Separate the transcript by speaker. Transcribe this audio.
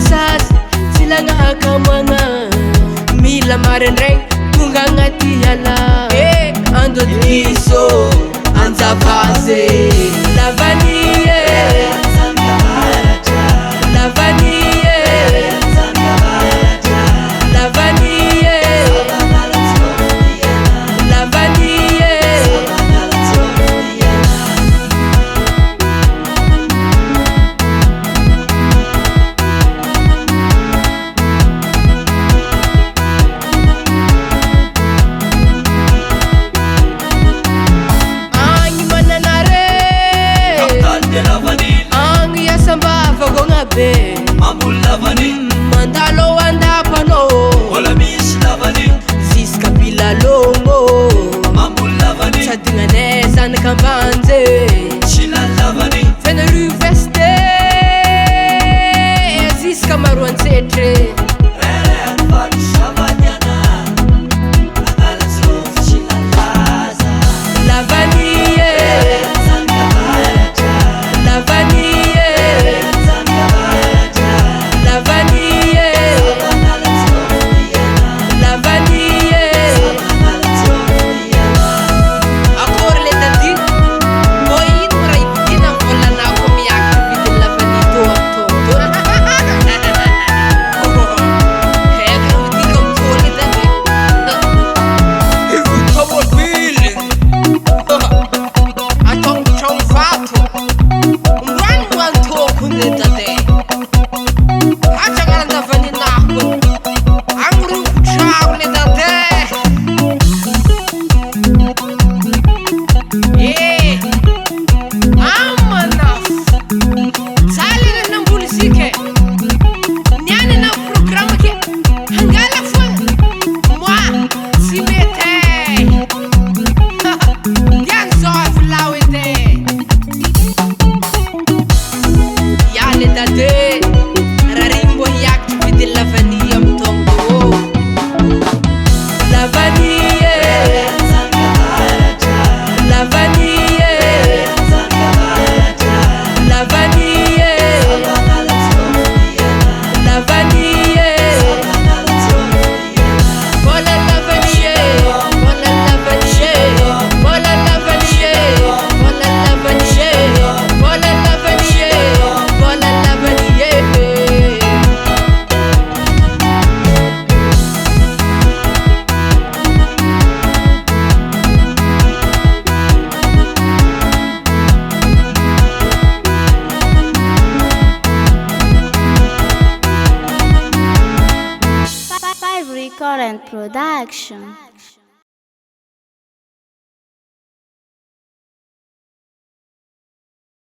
Speaker 1: sasy tsy lagnahakamoagna mila maraindraigny tonga agnaty ala andodiso anjavaze la vanille la vanille la vanille la vanille agny mananare agny iasambavagona be
Speaker 2: Mambulla vanille,
Speaker 1: mandalo andapano
Speaker 2: wala misy la vanille.
Speaker 1: ziska pilalongo
Speaker 2: Mambulla vanille,
Speaker 1: sady gnanay zanaka ambanje
Speaker 2: chila la vanille.
Speaker 1: fena université ziska maro antsetre la vanille la vanille la vanille la vanille akory le dadiny mbô ino raha ividina volanako miakatra vidiny la vanille tô amtonto heka vidiko amtô le dady ivotamobily atao trano vato ndrano mo antôkony le dady hatragnarandavaninako agny ringotrao le dady amanafo zaly renamboly zike nianana programme ke hangala foagna moi tsy mety diany zao avilao edy ia le dady raha regny mbô hiakatra vidiny la vanille amy tongo la vanille la vanille la vanille la vanille voilà la vanille voilà la vanille voilà la vanille voilà la vanille voilà la vanille voilà la vanille
Speaker 3: Five Recording Production.